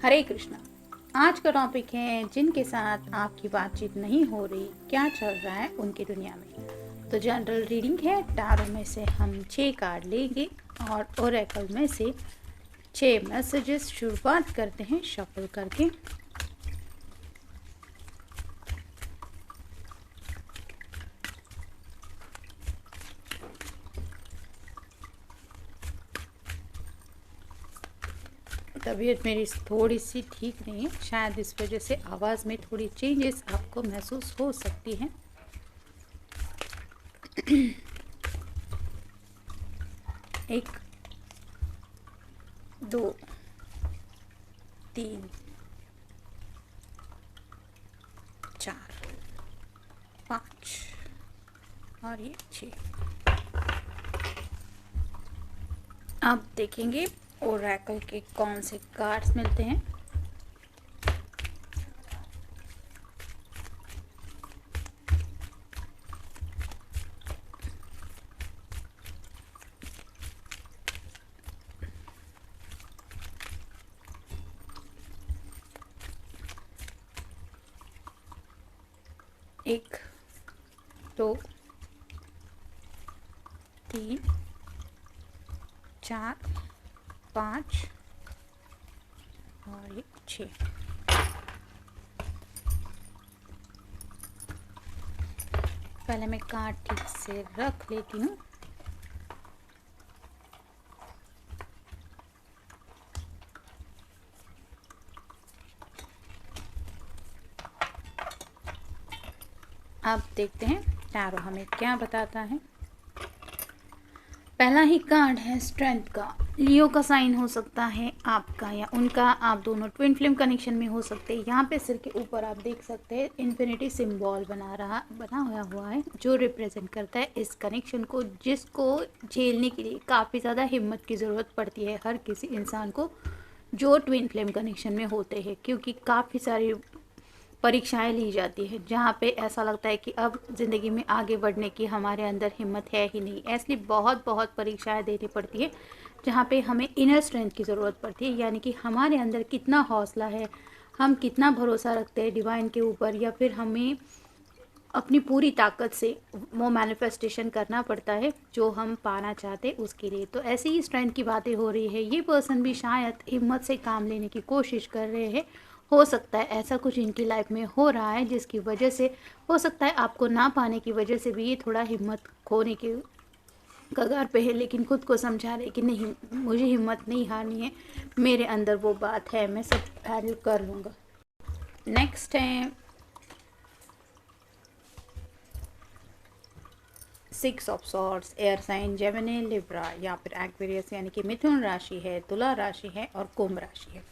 हरे कृष्णा। आज का टॉपिक है जिनके साथ आपकी बातचीत नहीं हो रही, क्या चल रहा है उनकी दुनिया में। तो जनरल रीडिंग है। टैरो में से हम 6 कार्ड लेंगे और ओरेकल में से 6 मैसेजेस। शुरुआत करते हैं शफल करके। तबीयत मेरी थोड़ी सी ठीक नहीं है, शायद इस वजह से आवाज़ में थोड़ी चेंजेस आपको महसूस हो सकती हैं। एक, 2, 3, 4, 5 और ये 6। अब देखेंगे ओरेकल के कौन से कार्ड्स मिलते हैं। एक, 2, 3, 4, 5 और ये 6। पहले मैं कार्ड ठीक से रख लेती हूँ। अब देखते हैं टैरो हमें क्या बताता है। पहला ही कार्ड है स्ट्रेंथ का। लियो का साइन हो सकता है आपका या उनका, आप दोनों ट्विन फ्लेम कनेक्शन में हो सकते हैं। यहाँ पे सिर के ऊपर आप देख सकते हैं इन्फिनिटी सिंबल बना हुआ है जो रिप्रेजेंट करता है इस कनेक्शन को, जिसको झेलने के लिए काफ़ी ज़्यादा हिम्मत की ज़रूरत पड़ती है हर किसी इंसान को जो ट्विन फ्लेम कनेक्शन में होते हैं, क्योंकि काफ़ी सारी परीक्षाएं ली जाती है जहाँ पे ऐसा लगता है कि अब ज़िंदगी में आगे बढ़ने की हमारे अंदर हिम्मत है ही नहीं। ऐसी बहुत परीक्षाएं देनी पड़ती है जहाँ पे हमें इनर स्ट्रेंथ की ज़रूरत पड़ती है, यानी कि हमारे अंदर कितना हौसला है, हम कितना भरोसा रखते हैं डिवाइन के ऊपर, या फिर हमें अपनी पूरी ताकत से वो मैनिफेस्टेशन करना पड़ता है जो हम पाना चाहते हैं उसके लिए। तो ऐसी ही स्ट्रेंथ की बातें हो रही है। ये पर्सन भी शायद हिम्मत से काम लेने की कोशिश कर रहे हैं। हो सकता है ऐसा कुछ इनकी लाइफ में हो रहा है जिसकी वजह से, हो सकता है आपको ना पाने की वजह से भी ये थोड़ा हिम्मत खोने के कगार पे है, लेकिन खुद को समझा रहे कि नहीं, मुझे हिम्मत नहीं हारनी है, मेरे अंदर वो बात है, मैं सब हैंडल कर लूँगा। नेक्स्ट है 6 of swords. Air sign Gemini, Libra या फिर एक्वेरियस, यानी कि मिथुन राशि है, तुला राशि है और कुंभ राशि है।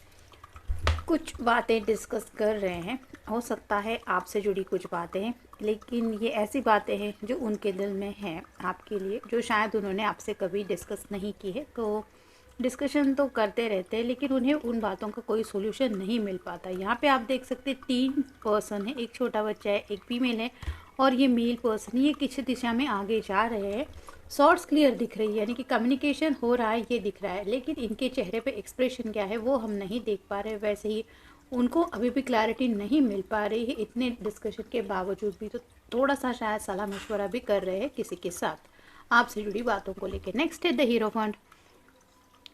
कुछ बातें डिस्कस कर रहे हैं, हो सकता है आपसे जुड़ी कुछ बातें हैं, लेकिन ये ऐसी बातें हैं जो उनके दिल में हैं आपके लिए, जो शायद उन्होंने आपसे कभी डिस्कस नहीं की है। तो डिस्कशन तो करते रहते हैं, लेकिन उन्हें उन बातों का कोई सोल्यूशन नहीं मिल पाता। यहाँ पे आप देख सकते हैं 3 पर्सन है, एक छोटा बच्चा है, एक फीमेल है और ये मेल पर्सन। ये किसी दिशा में आगे जा रहे हैं। सॉर्ट्स क्लियर दिख रही है, यानी कि कम्युनिकेशन हो रहा है, ये दिख रहा है, लेकिन इनके चेहरे पे एक्सप्रेशन क्या है वो हम नहीं देख पा रहे। वैसे ही उनको अभी भी क्लैरिटी नहीं मिल पा रही है इतने डिस्कशन के बावजूद भी। तो थोड़ा सा शायद सलाह मशवरा भी कर रहे हैं किसी के साथ आपसे जुड़ी बातों को लेकर। नेक्स्ट है द हीरोफंट।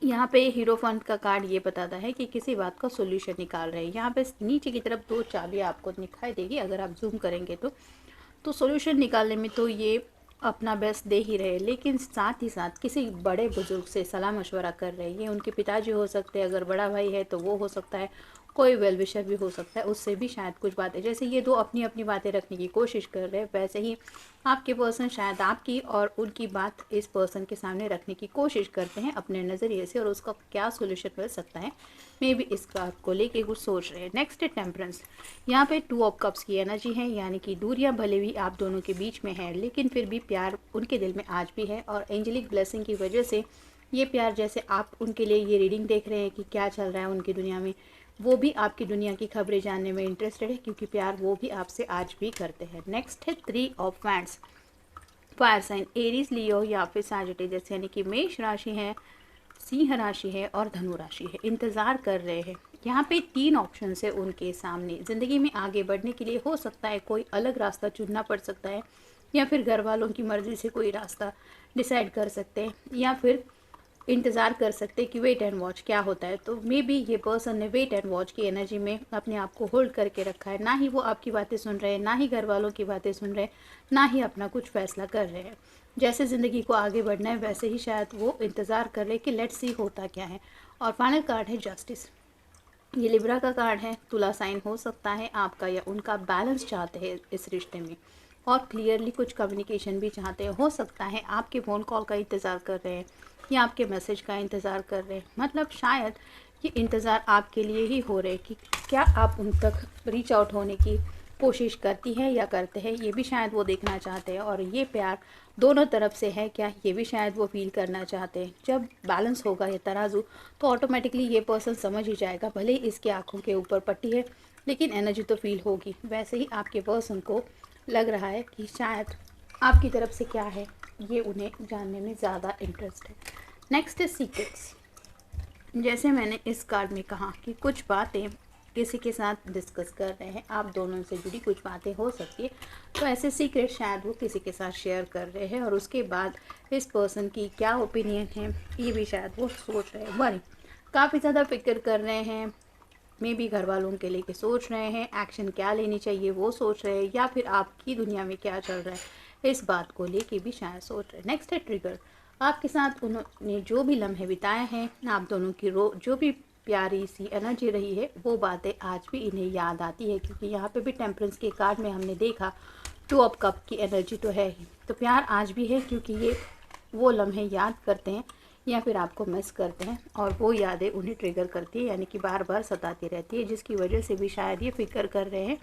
यहाँ पे हीरोफंट का कार्ड ये बताता है कि किसी बात का सोल्यूशन निकाल रहे हैं। यहाँ पे नीचे की तरफ 2 चाबी आपको दिखाई देगी अगर आप जूम करेंगे तो सोल्यूशन निकालने में तो ये अपना बेस्ट दे ही रहे, लेकिन साथ ही साथ किसी बड़े बुजुर्ग से सलाह मशवरा कर रहे हैं। ये उनके पिताजी हो सकते हैं, अगर बड़ा भाई है तो वो हो सकता है, कोई वेल विशर भी हो सकता है, उससे भी शायद कुछ बातें, जैसे ये दो अपनी अपनी बातें रखने की कोशिश कर रहे हैं, वैसे ही आपके पर्सन शायद आपकी और उनकी बात इस पर्सन के सामने रखने की कोशिश करते हैं अपने नज़रिए से, और उसका क्या सोल्यूशन मिल सकता है, मे बी इस बात को लेके कुछ सोच रहे हैं। नेक्स्ट है टेम्परेंस। यहाँ पे 2 ऑफ कप्स की एनर्जी है, यानी कि दूरियां भले भी आप दोनों के बीच में है, लेकिन फिर भी प्यार उनके दिल में आज भी है, और एंजेलिक ब्लेसिंग की वजह से ये प्यार, जैसे आप उनके लिए ये रीडिंग देख रहे हैं कि क्या चल रहा है उनकी दुनिया में, वो भी आपकी दुनिया की खबरें जानने में इंटरेस्टेड है, क्योंकि प्यार वो भी आपसे आज भी करते हैं। नेक्स्ट है 3 of wands. Fire sign Aries, Leo या फिर सैजिटेरियस, यानी कि मेष राशि है, सिंह राशि है और धनु राशि है, इंतज़ार कर रहे हैं। यहाँ पे 3 ऑप्शन है उनके सामने। ज़िंदगी में आगे बढ़ने के लिए हो सकता है कोई अलग रास्ता चुनना पड़ सकता है, या फिर घर वालों की मर्ज़ी से कोई रास्ता डिसाइड कर सकते हैं, या फिर इंतज़ार कर सकते हैं कि वेट एंड वॉच क्या होता है। तो मे बी ये पर्सन ने वेट एंड वॉच की एनर्जी में अपने आप को होल्ड करके रखा है, ना ही वो आपकी बातें सुन रहे हैं, ना ही घर वालों की बातें सुन रहे हैं, ना ही अपना कुछ फैसला कर रहे हैं। जैसे ज़िंदगी को आगे बढ़ना है वैसे ही शायद वो इंतज़ार कर रहे हैं कि लेट्स सी होता क्या है। और फाइनल कार्ड है जस्टिस। ये लिब्रा का कार्ड है। तुला साइन हो सकता है आपका या उनका, बैलेंस चाहते हैं इस रिश्ते में, और क्लियरली कुछ कम्युनिकेशन भी चाहते हैं। हो सकता है आपके फ़ोन कॉल का इंतज़ार कर रहे हैं या आपके मैसेज का इंतज़ार कर रहे हैं, मतलब शायद ये इंतज़ार आपके लिए ही हो रहे हैं कि क्या आप उन तक रीच आउट होने की कोशिश करती है या करते हैं, ये भी शायद वो देखना चाहते हैं। और ये प्यार दोनों तरफ से है क्या, ये भी शायद वो फील करना चाहते हैं। जब बैलेंस होगा ये तराजू, तो ऑटोमेटिकली ये पर्सन समझ ही जाएगा, भले ही इसके आंखों के ऊपर पट्टी है लेकिन एनर्जी तो फील होगी। वैसे ही आपके पर्सन को लग रहा है कि शायद आपकी तरफ से क्या है ये उन्हें जानने में ज़्यादा इंटरेस्ट है। नेक्स्ट है सीक्रेट्स। जैसे मैंने इस कार्ड में कहा कि कुछ बातें किसी के साथ डिस्कस कर रहे हैं, आप दोनों से जुड़ी कुछ बातें हो सकती है, तो ऐसे सीक्रेट शायद वो किसी के साथ शेयर कर रहे हैं, और उसके बाद इस पर्सन की क्या ओपिनियन है ये भी शायद वो सोच रहे हैं। वरी काफ़ी ज़्यादा फिक्र कर रहे हैं, मे भी घर वालों के लेके सोच रहे हैं, एक्शन क्या लेनी चाहिए वो सोच रहे हैं, या फिर आपकी दुनिया में क्या चल रहा है इस बात को लेके भी शायद सोच रहे हैं। नेक्स्ट है ट्रिगर। आपके साथ उन्होंने जो भी लम्हे बिताए हैं, आप दोनों की जो भी प्यारी सी एनर्जी रही है, वो बातें आज भी इन्हें याद आती है, क्योंकि यहाँ पे भी टेम्परेंस के कार्ड में हमने देखा 2 ऑफ कप की एनर्जी तो है ही, तो प्यार आज भी है, क्योंकि ये वो लम्हे याद करते हैं या फिर आपको मिस करते हैं, और वो यादें उन्हें ट्रिगर करती है, यानी कि बार बार सताती रहती है, जिसकी वजह से भी शायद ये फिक्र कर रहे हैं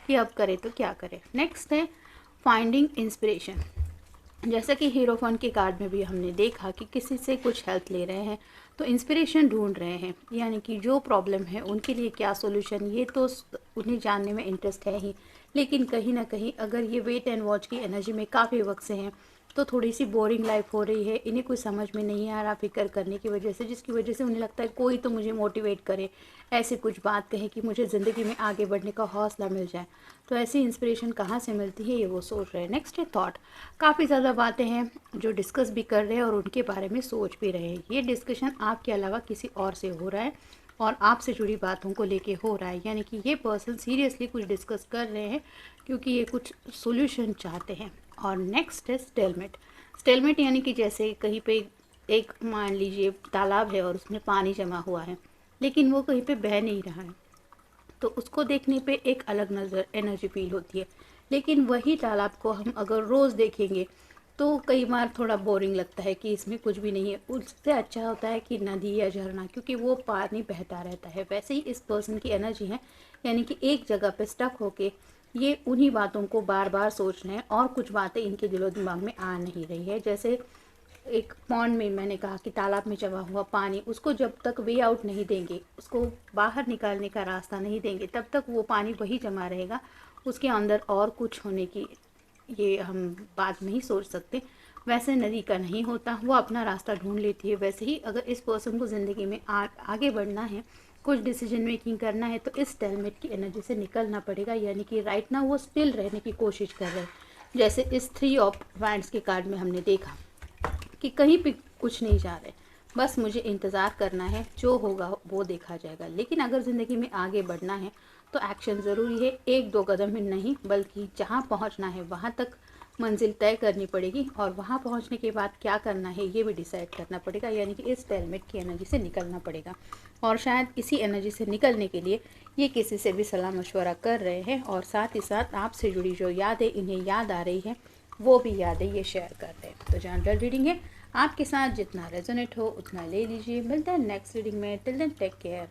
कि अब करें तो क्या करें। नेक्स्ट है फाइंडिंग इंस्पिरेशन। जैसा कि हीरोफन के कार्ड में भी हमने देखा कि किसी से कुछ हेल्प ले रहे हैं तो इंस्पिरेशन ढूंढ रहे हैं, यानी कि जो प्रॉब्लम है उनके लिए क्या सॉल्यूशन, ये तो उन्हें जानने में इंटरेस्ट है ही, लेकिन कहीं ना कहीं अगर ये वेट एंड वॉच की एनर्जी में काफ़ी वक्त से हैं तो थोड़ी सी बोरिंग लाइफ हो रही है, इन्हें कुछ समझ में नहीं आ रहा फिक्र करने की वजह से, जिसकी वजह से उन्हें लगता है कोई तो मुझे मोटिवेट करे, ऐसे कुछ बात कहे कि मुझे ज़िंदगी में आगे बढ़ने का हौसला मिल जाए। तो ऐसी इंस्पिरेशन कहाँ से मिलती है ये वो सोच रहे हैं। नेक्स्ट है थॉट। काफ़ी ज़्यादा बातें हैं जो डिस्कस भी कर रहे हैं और उनके बारे में सोच भी रहे हैं। ये डिस्कशन आपके अलावा किसी और से हो रहा है और आपसे जुड़ी बातों को लेके हो रहा है, यानी कि ये पर्सन सीरियसली कुछ डिस्कस कर रहे हैं क्योंकि ये कुछ सोल्यूशन चाहते हैं। और नेक्स्ट है स्टेलमेट। स्टेलमेट यानी कि जैसे कहीं पे एक मान लीजिए तालाब है और उसमें पानी जमा हुआ है लेकिन वो कहीं पे बह नहीं रहा है, तो उसको देखने पे एक अलग नज़र एनर्जी फील होती है, लेकिन वही तालाब को हम अगर रोज़ देखेंगे तो कई बार थोड़ा बोरिंग लगता है कि इसमें कुछ भी नहीं है। उससे अच्छा होता है कि नदी या झरना, क्योंकि वो पानी बहता रहता है। वैसे ही इस पर्सन की एनर्जी है, यानी कि एक जगह पे स्टक होके ये उन्हीं बातों को बार बार सोच रहे हैं और कुछ बातें इनके दिलो दिमाग में आ नहीं रही है। जैसे एक पॉन्ड में मैंने कहा कि तालाब में जमा हुआ पानी, उसको जब तक वे आउट नहीं देंगे, उसको बाहर निकालने का रास्ता नहीं देंगे, तब तक वो पानी वही जमा रहेगा, उसके अंदर और कुछ होने की ये हम बात नहीं सोच सकते। वैसे नदी का नहीं होता, वो अपना रास्ता ढूंढ लेती है। वैसे ही अगर इस पर्सन को ज़िंदगी में आगे बढ़ना है, कुछ डिसीजन मेकिंग करना है, तो इस स्टेलमेट की एनर्जी से निकलना पड़ेगा, यानी कि राइट ना वो स्टिल रहने की कोशिश कर रहे हैं। जैसे इस 3 ऑफ वैंड्स के कार्ड में हमने देखा कि कहीं भी कुछ नहीं जा रहे, बस मुझे इंतज़ार करना है, जो होगा वो देखा जाएगा। लेकिन अगर ज़िंदगी में आगे बढ़ना है तो एक्शन ज़रूरी है, 1-2 कदम में नहीं बल्कि जहाँ पहुँचना है वहाँ तक मंजिल तय करनी पड़ेगी और वहाँ पहुँचने के बाद क्या करना है ये भी डिसाइड करना पड़ेगा, यानी कि इस टेलमेट की एनर्जी से निकलना पड़ेगा। और शायद इसी एनर्जी से निकलने के लिए ये किसी से भी सलाह मशवरा कर रहे हैं और साथ ही साथ आपसे जुड़ी जो यादें इन्हें याद आ रही हैं वो भी यादें ये शेयर कर रहे हैं। तो जनरल रीडिंग है, आपके साथ जितना रेजोनेट हो उतना ले लीजिए। मिलते हैं नेक्स्ट रीडिंग में। Till then take care.